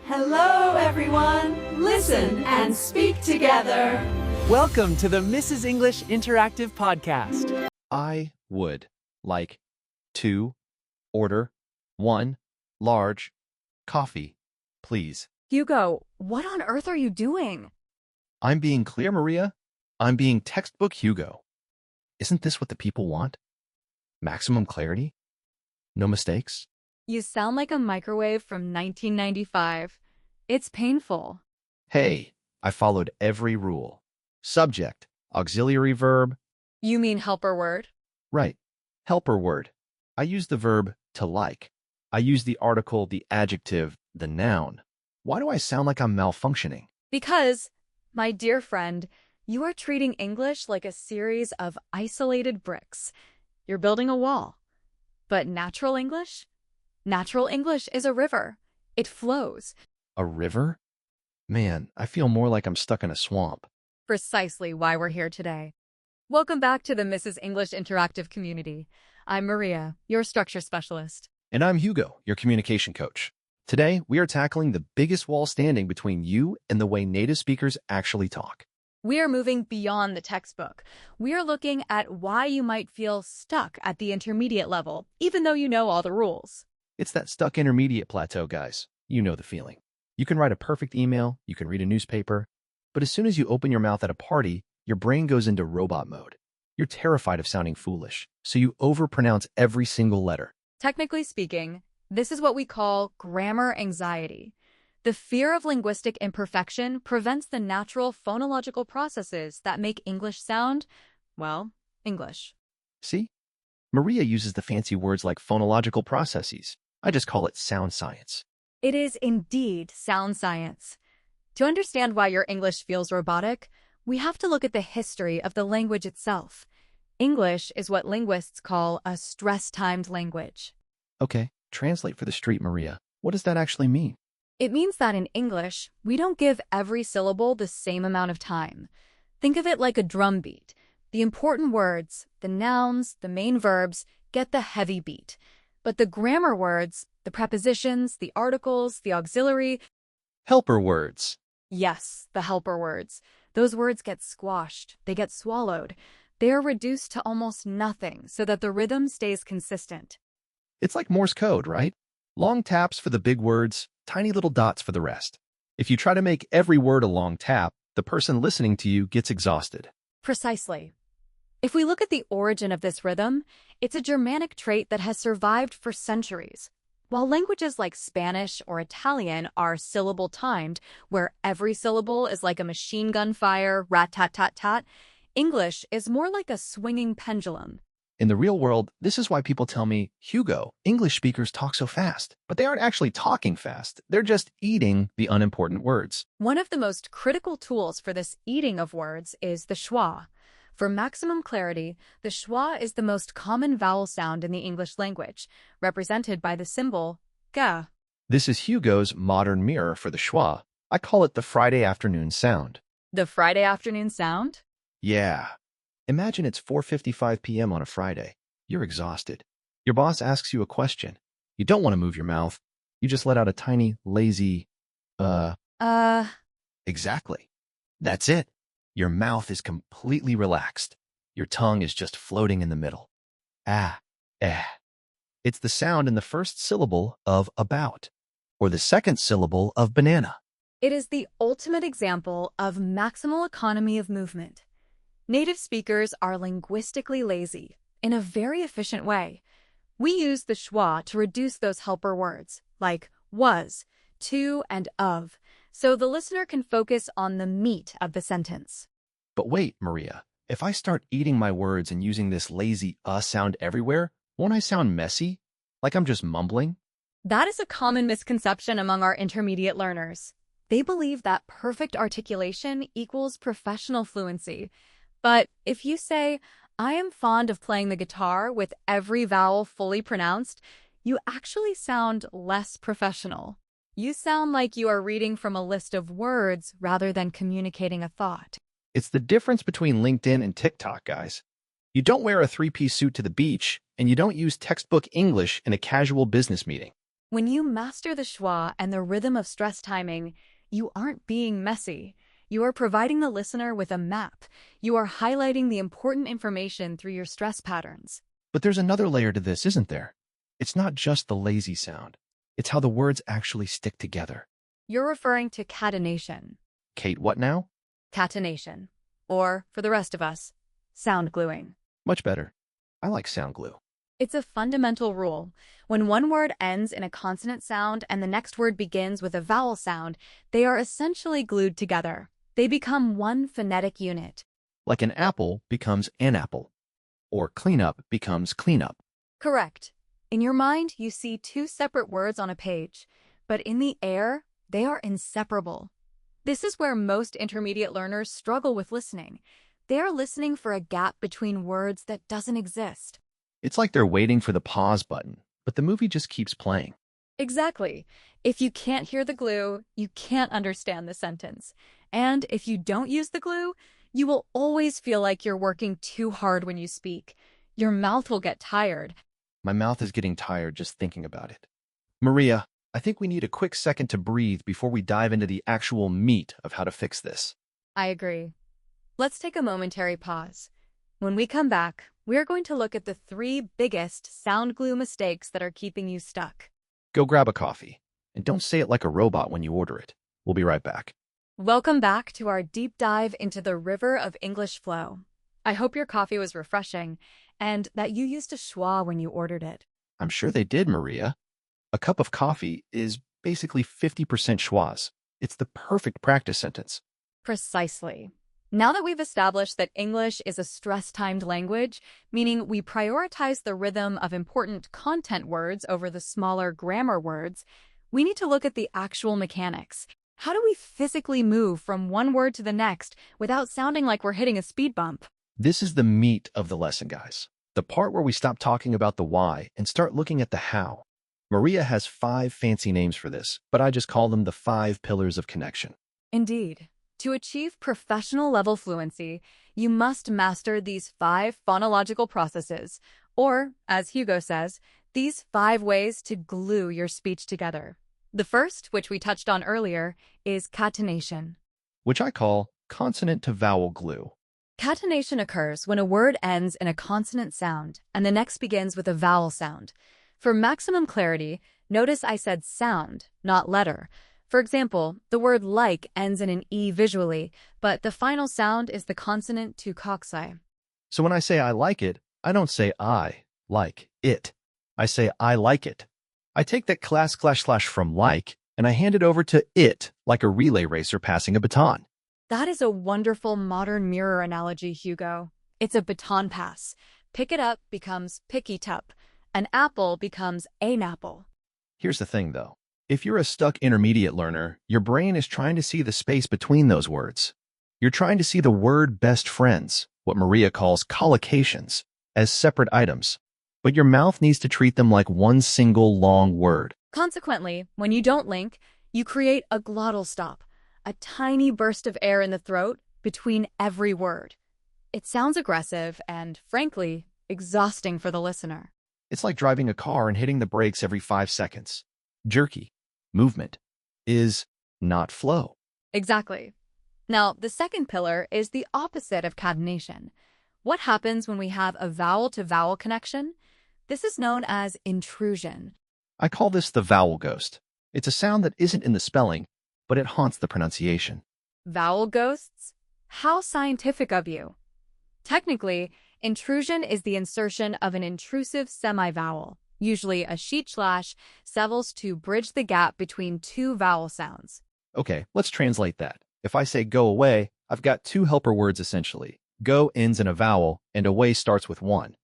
Hello, everyone. Listen and speak together. Welcome to the Mrs. English Interactive Podcast. I would like to order one large coffee, please. Hugo, what on earth are you doing? I'm being clear, Maria. I'm being textbook Hugo. Isn't this what the people want? Maximum clarity? No mistakes? You sound like a microwave from 1995. It's painful. Hey, I followed every rule. Subject, auxiliary verb. You mean helper word? Right. Helper word. I use the verb to like. I use the article, the adjective, the noun. Why do I sound like I'm malfunctioning? Because, my dear friend, you are treating English like a series of isolated bricks. You're building a wall. But natural English? Natural English is a river. It flows. A river? Man, I feel more like I'm stuck in a swamp. Precisely why we're here today. Welcome back to the Mrs. English Interactive community. I'm Maria, your structure specialist. And I'm Hugo, your communication coach. Today, we are tackling the biggest wall standing between you and the way native speakers actually talk. We are moving beyond the textbook. We are looking at why you might feel stuck at the intermediate level, even though you know all the rules. It's that stuck intermediate plateau, guys. You know the feeling. You can write a perfect email, you can read a newspaper, but as soon as you open your mouth at a party, your brain goes into robot mode. You're terrified of sounding foolish, so you overpronounce every single letter. Technically speaking, this is what we call grammar anxiety. The fear of linguistic imperfection prevents the natural phonological processes that make English sound, well, English. See? Maria uses the fancy words like phonological processes. I just call it sound science. It is indeed sound science. To understand why your English feels robotic, we have to look at the history of the language itself. English is what linguists call a stress-timed language. Okay, translate for the street, Maria. What does that actually mean? It means that in English, we don't give every syllable the same amount of time. Think of it like a drum beat. The important words, the nouns, the main verbs, get the heavy beat. But the grammar words, the prepositions, the articles, the auxiliary— Helper words. Yes, the helper words. Those words get squashed. They get swallowed. They are reduced to almost nothing so that the rhythm stays consistent. It's like Morse code, right? Long taps for the big words, tiny little dots for the rest. If you try to make every word a long tap, the person listening to you gets exhausted. Precisely. If we look at the origin of this rhythm, it's a Germanic trait that has survived for centuries. While languages like Spanish or Italian are syllable-timed, where every syllable is like a machine gun fire, rat-tat-tat-tat, English is more like a swinging pendulum. In the real world, this is why people tell me, Hugo, English speakers talk so fast. But they aren't actually talking fast. They're just eating the unimportant words. One of the most critical tools for this eating of words is the schwa. For maximum clarity, the schwa is the most common vowel sound in the English language, represented by the symbol ga. This is Hugo's modern mirror for the schwa. I call it the Friday afternoon sound. The Friday afternoon sound? Yeah. Imagine it's 4:55 p.m. on a Friday. You're exhausted. Your boss asks you a question. You don't want to move your mouth. You just let out a tiny, lazy, Exactly. That's it. Your mouth is completely relaxed. Your tongue is just floating in the middle. Ah, eh. It's the sound in the first syllable of about, or the second syllable of banana. It is the ultimate example of maximal economy of movement. Native speakers are linguistically lazy in a very efficient way. We use the schwa to reduce those helper words, like was, to, and of, so the listener can focus on the meat of the sentence. But wait, Maria, if I start eating my words and using this lazy sound everywhere, won't I sound messy? Like I'm just mumbling? That is a common misconception among our intermediate learners. They believe that perfect articulation equals professional fluency. But if you say, I am fond of playing the guitar with every vowel fully pronounced, you actually sound less professional. You sound like you are reading from a list of words rather than communicating a thought. It's the difference between LinkedIn and TikTok, guys. You don't wear a three-piece suit to the beach, and you don't use textbook English in a casual business meeting. When you master the schwa and the rhythm of stress timing, you aren't being messy. You are providing the listener with a map. You are highlighting the important information through your stress patterns. But there's another layer to this, isn't there? It's not just the lazy sound. It's how the words actually stick together. You're referring to catenation. Kate, what now? Catenation. Or, for the rest of us, sound gluing. Much better. I like sound glue. It's a fundamental rule. When one word ends in a consonant sound and the next word begins with a vowel sound, they are essentially glued together. They become one phonetic unit. Like an apple becomes an apple, or cleanup becomes cleanup. Correct. In your mind, you see two separate words on a page, but in the air, they are inseparable. This is where most intermediate learners struggle with listening. They are listening for a gap between words that doesn't exist. It's like they're waiting for the pause button, but the movie just keeps playing. Exactly. If you can't hear the glue, you can't understand the sentence. And if you don't use the glue, you will always feel like you're working too hard when you speak. Your mouth will get tired. My mouth is getting tired just thinking about it. Maria, I think we need a quick second to breathe before we dive into the actual meat of how to fix this. I agree. Let's take a momentary pause. When we come back, we're going to look at the 3 biggest sound glue mistakes that are keeping you stuck. Go grab a coffee, and don't say it like a robot when you order it. We'll be right back. Welcome back to our deep dive into the river of English flow. I hope your coffee was refreshing and that you used a schwa when you ordered it. I'm sure they did, Maria. A cup of coffee is basically 50% schwas. It's the perfect practice sentence. Precisely. Now that we've established that English is a stress-timed language, meaning we prioritize the rhythm of important content words over the smaller grammar words, we need to look at the actual mechanics. How do we physically move from one word to the next without sounding like we're hitting a speed bump? This is the meat of the lesson, guys. The part where we stop talking about the why and start looking at the how. Maria has 5 fancy names for this, but I just call them the 5 pillars of connection. Indeed. To achieve professional-level fluency, you must master these 5 phonological processes, or, as Hugo says, these 5 ways to glue your speech together. The first, which we touched on earlier, is catenation, which I call consonant-to-vowel glue. Catenation occurs when a word ends in a consonant sound and the next begins with a vowel sound. For maximum clarity, notice I said sound, not letter. For example, the word like ends in an E visually, but the final sound is the consonant to coxai. So when I say I like it, I don't say I like it. I say I like it. I take that class / from like, and I hand it over to it like a relay racer passing a baton. That is a wonderful modern mirror analogy, Hugo. It's a baton pass. Pick it up becomes picky tup. An apple becomes an apple. Here's the thing, though. If you're a stuck intermediate learner, your brain is trying to see the space between those words. You're trying to see the word best friends, what Maria calls collocations, as separate items. But your mouth needs to treat them like one single long word. Consequently, when you don't link, you create a glottal stop, a tiny burst of air in the throat between every word. It sounds aggressive and, frankly, exhausting for the listener. It's like driving a car and hitting the brakes every 5 seconds. Jerky. Movement is not flow. Exactly. Now, the second pillar is the opposite of catenation. What happens when we have a vowel-to-vowel connection? This is known as intrusion. I call this the vowel ghost. It's a sound that isn't in the spelling, but it haunts the pronunciation. Vowel ghosts? How scientific of you. Technically, intrusion is the insertion of an intrusive semi-vowel, usually a sheet slash, sevels to bridge the gap between 2 vowel sounds. Okay, let's translate that. If I say go away, I've got 2 helper words essentially. Go ends in a vowel, and away starts with 1.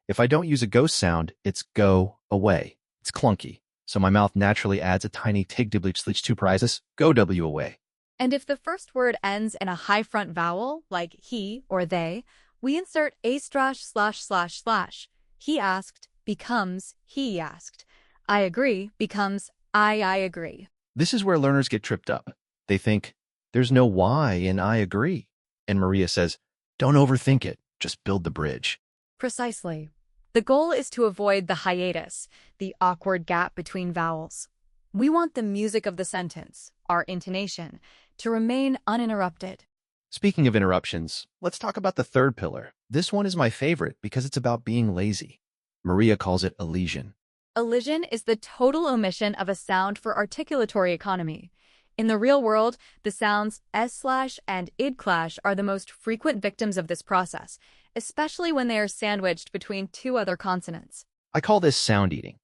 If I don't use a ghost sound, it's go away. It's clunky, so my mouth naturally adds a tiny tig-diblich 2 prizes, go W away. And if the first word ends in a high front vowel, like he or they, we insert a // He asked becomes he asked. I agree becomes I agree. This is where learners get tripped up. They think, there's no why in I agree. And Maria says, don't overthink it, just build the bridge. Precisely. The goal is to avoid the hiatus, the awkward gap between vowels. We want the music of the sentence, our intonation, to remain uninterrupted. Speaking of interruptions, let's talk about the third pillar. This one is my favorite because it's about being lazy. Maria calls it elision. Elision is the total omission of a sound for articulatory economy. In the real world, the sounds s/ and id/ are the most frequent victims of this process, especially when they are sandwiched between two other consonants. I call this sound eating.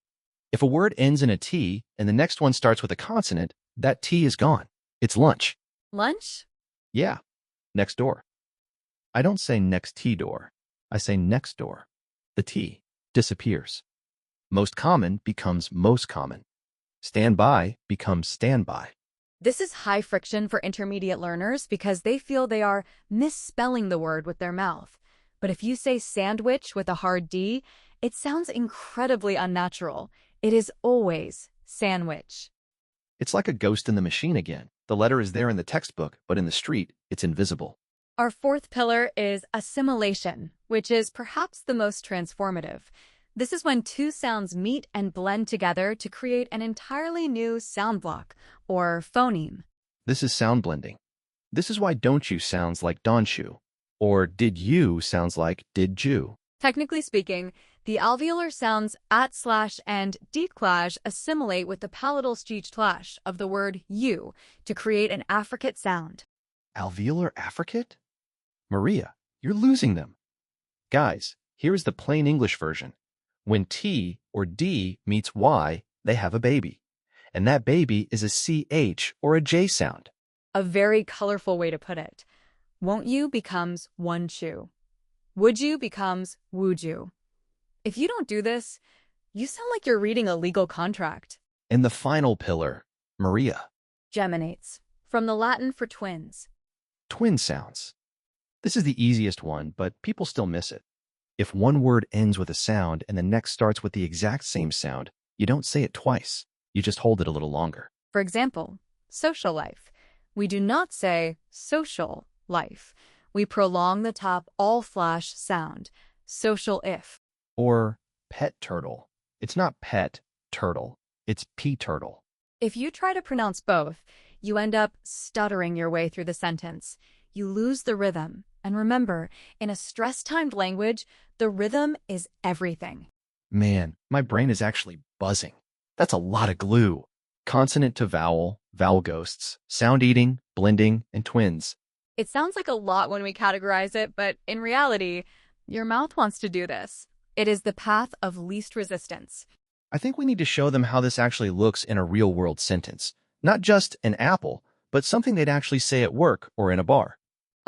If a word ends in a T and the next one starts with a consonant, that T is gone. It's lunch. Lunch? Yeah, next door. I don't say next T door. I say next door. The T disappears. Most common becomes most common. Stand by becomes standby. This is high friction for intermediate learners because they feel they are misspelling the word with their mouth. But if you say sandwich with a hard D, it sounds incredibly unnatural. It is always sandwich. It's like a ghost in the machine again. The letter is there in the textbook, but in the street, it's invisible. Our fourth pillar is assimilation, which is perhaps the most transformative. This is when two sounds meet and blend together to create an entirely new sound block, or phoneme. This is sound blending. This is why don't you sounds like don't you, or did you sounds like did you. Technically speaking, the alveolar sounds at/ and d/ assimilate with the palatal speech of the word you to create an affricate sound. Alveolar affricate? Maria, you're losing them. Guys, here is the plain English version. When T or D meets Y, they have a baby. And that baby is a CH or a J sound. A very colorful way to put it. Won't you becomes one chew. Would you becomes would you. If you don't do this, you sound like you're reading a legal contract. And the final pillar, Maria. Geminates, from the Latin for twins. Twin sounds. This is the easiest one, but people still miss it. If one word ends with a sound and the next starts with the exact same sound, you don't say it twice. You just hold it a little longer. For example, social life. We do not say social life. We prolong the top all-flash sound, social if. Or pet turtle. It's not pet turtle. It's pea turtle. If you try to pronounce both, you end up stuttering your way through the sentence. You lose the rhythm. And remember, in a stress-timed language, the rhythm is everything. Man, my brain is actually buzzing. That's a lot of glue. Consonant to vowel, vowel ghosts, sound eating, blending, and twins. It sounds like a lot when we categorize it, but in reality, your mouth wants to do this. It is the path of least resistance. I think we need to show them how this actually looks in a real-world sentence. Not just an apple, but something they'd actually say at work or in a bar.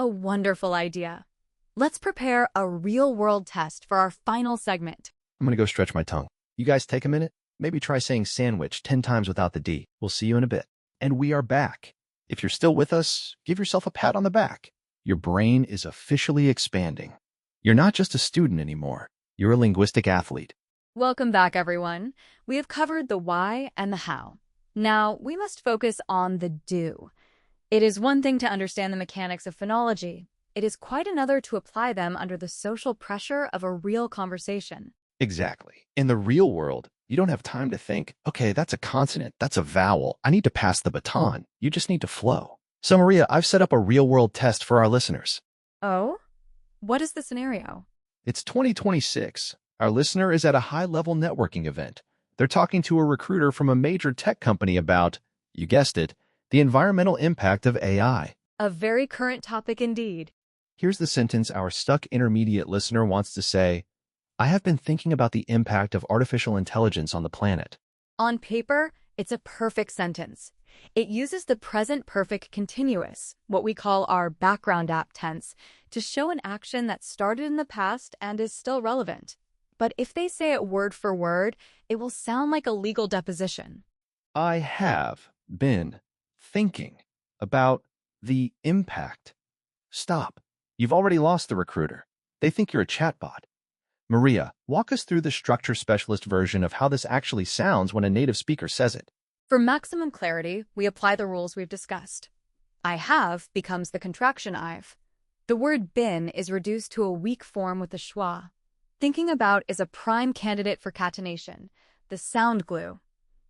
A wonderful idea. Let's prepare a real-world test for our final segment. I'm going to go stretch my tongue. You guys take a minute? Maybe try saying sandwich 10 times without the D. We'll see you in a bit. And we are back. If you're still with us, give yourself a pat on the back. Your brain is officially expanding. You're not just a student anymore. You're a linguistic athlete. Welcome back, everyone. We have covered the why and the how. Now, we must focus on the do. It is one thing to understand the mechanics of phonology. It is quite another to apply them under the social pressure of a real conversation. Exactly. In the real world, you don't have time to think, okay, that's a consonant, that's a vowel. I need to pass the baton. You just need to flow. So, Maria, I've set up a real-world test for our listeners. Oh? What is the scenario? It's 2026. Our listener is at a high-level networking event. They're talking to a recruiter from a major tech company about, you guessed it, the environmental impact of AI. A very current topic indeed. Here's the sentence our stuck intermediate listener wants to say. I have been thinking about the impact of artificial intelligence on the planet. On paper, it's a perfect sentence. It uses the present perfect continuous, what we call our background app tense, to show an action that started in the past and is still relevant. But if they say it word for word, it will sound like a legal deposition. I have been thinking about the impact. Stop. You've already lost the recruiter. They think you're a chatbot. Maria, walk us through the structure specialist version of how this actually sounds when a native speaker says it. For maximum clarity, we apply the rules we've discussed. I have becomes the contraction I've. The word been is reduced to a weak form with the schwa. Thinking about is a prime candidate for catenation, the sound glue.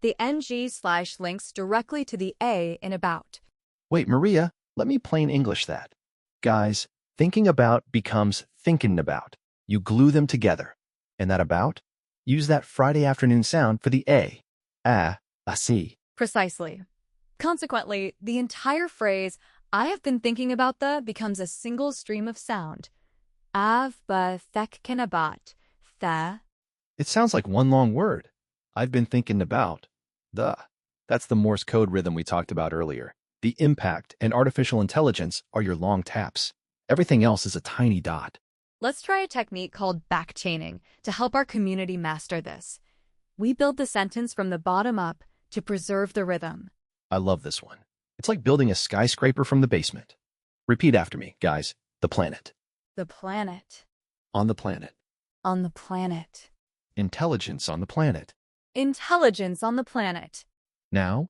The ng/ links directly to the A in about. Wait, Maria, let me plain English that. Guys, thinking about becomes thinking about. You glue them together. And that about? Use that Friday afternoon sound for the A. See. Precisely. Consequently, the entire phrase, I have been thinking about becomes a single stream of sound. I've been thinking about the. It sounds like one long word. I've been thinking about the. That's the Morse code rhythm we talked about earlier. The impact and artificial intelligence are your long taps. Everything else is a tiny dot. Let's try a technique called backchaining to help our community master this. We build the sentence from the bottom up to preserve the rhythm. I love this one. It's like building a skyscraper from the basement. Repeat after me, guys. The planet. The planet. On the planet. On the planet. Intelligence on the planet. Intelligence on the planet. Now,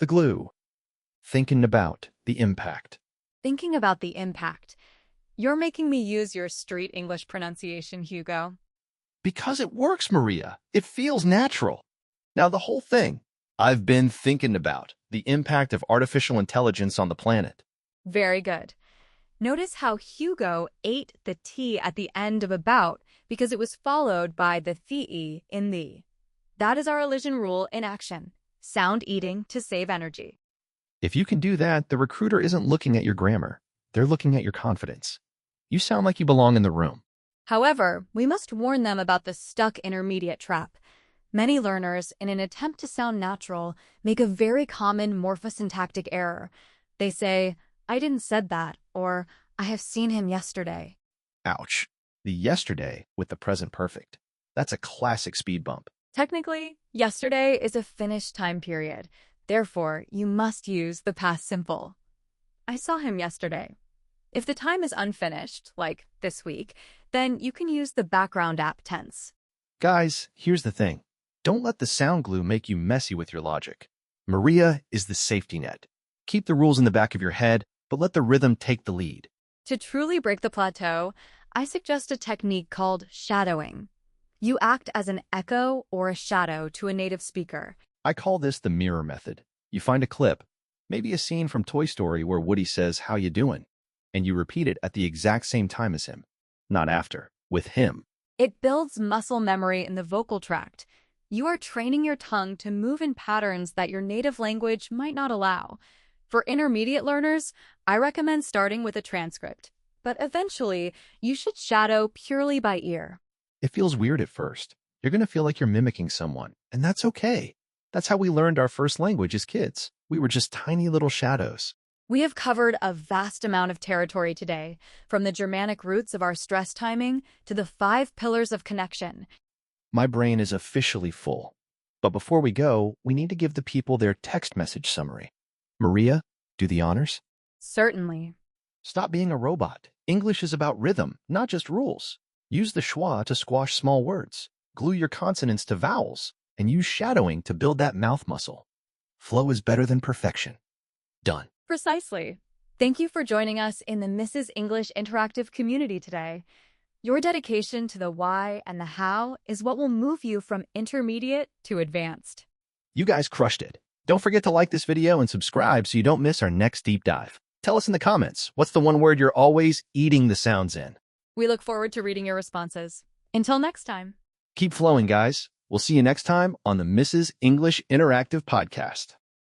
the glue. Thinking about the impact. Thinking about the impact. You're making me use your street English pronunciation, Hugo. Because it works, Maria. It feels natural. Now the whole thing. I've been thinking about the impact of artificial intelligence on the planet. Very good. Notice how Hugo ate the T at the end of about because it was followed by the the in the. That is our elision rule in action. Sound eating to save energy. If you can do that, the recruiter isn't looking at your grammar. They're looking at your confidence. You sound like you belong in the room. However, we must warn them about the stuck intermediate trap. Many learners, in an attempt to sound natural, make a very common morphosyntactic error. They say, I didn't said that, or I have seen him yesterday. Ouch. The yesterday with the present perfect. That's a classic speed bump. Technically, yesterday is a finished time period. Therefore, you must use the past simple. I saw him yesterday. If the time is unfinished, like this week, then you can use the background app tense. Guys, here's the thing. Don't let the sound glue make you messy with your logic. Maria is the safety net. Keep the rules in the back of your head, but let the rhythm take the lead. To truly break the plateau, I suggest a technique called shadowing. You act as an echo or a shadow to a native speaker. I call this the mirror method. You find a clip, maybe a scene from Toy Story where Woody says, "How you doing?" and you repeat it at the exact same time as him. Not after, with him. It builds muscle memory in the vocal tract. You are training your tongue to move in patterns that your native language might not allow. For intermediate learners, I recommend starting with a transcript, but eventually, you should shadow purely by ear. It feels weird at first. You're going to feel like you're mimicking someone, and that's okay. That's how we learned our first language as kids. We were just tiny little shadows. We have covered a vast amount of territory today, from the Germanic roots of our stress timing to the 5 pillars of connection. My brain is officially full. But before we go, we need to give the people their text message summary. Maria, do the honors. Certainly. Stop being a robot. English is about rhythm, not just rules. Use the schwa to squash small words. Glue your consonants to vowels. And use shadowing to build that mouth muscle. Flow is better than perfection. Done. Precisely. Thank you for joining us in the Mrs. English Interactive community today. Your dedication to the why and the how is what will move you from intermediate to advanced. You guys crushed it. Don't forget to like this video and subscribe so you don't miss our next deep dive. Tell us in the comments, what's the one word you're always eating the sounds in? We look forward to reading your responses. Until next time. Keep flowing, guys. We'll see you next time on the Mrs. English Interactive podcast.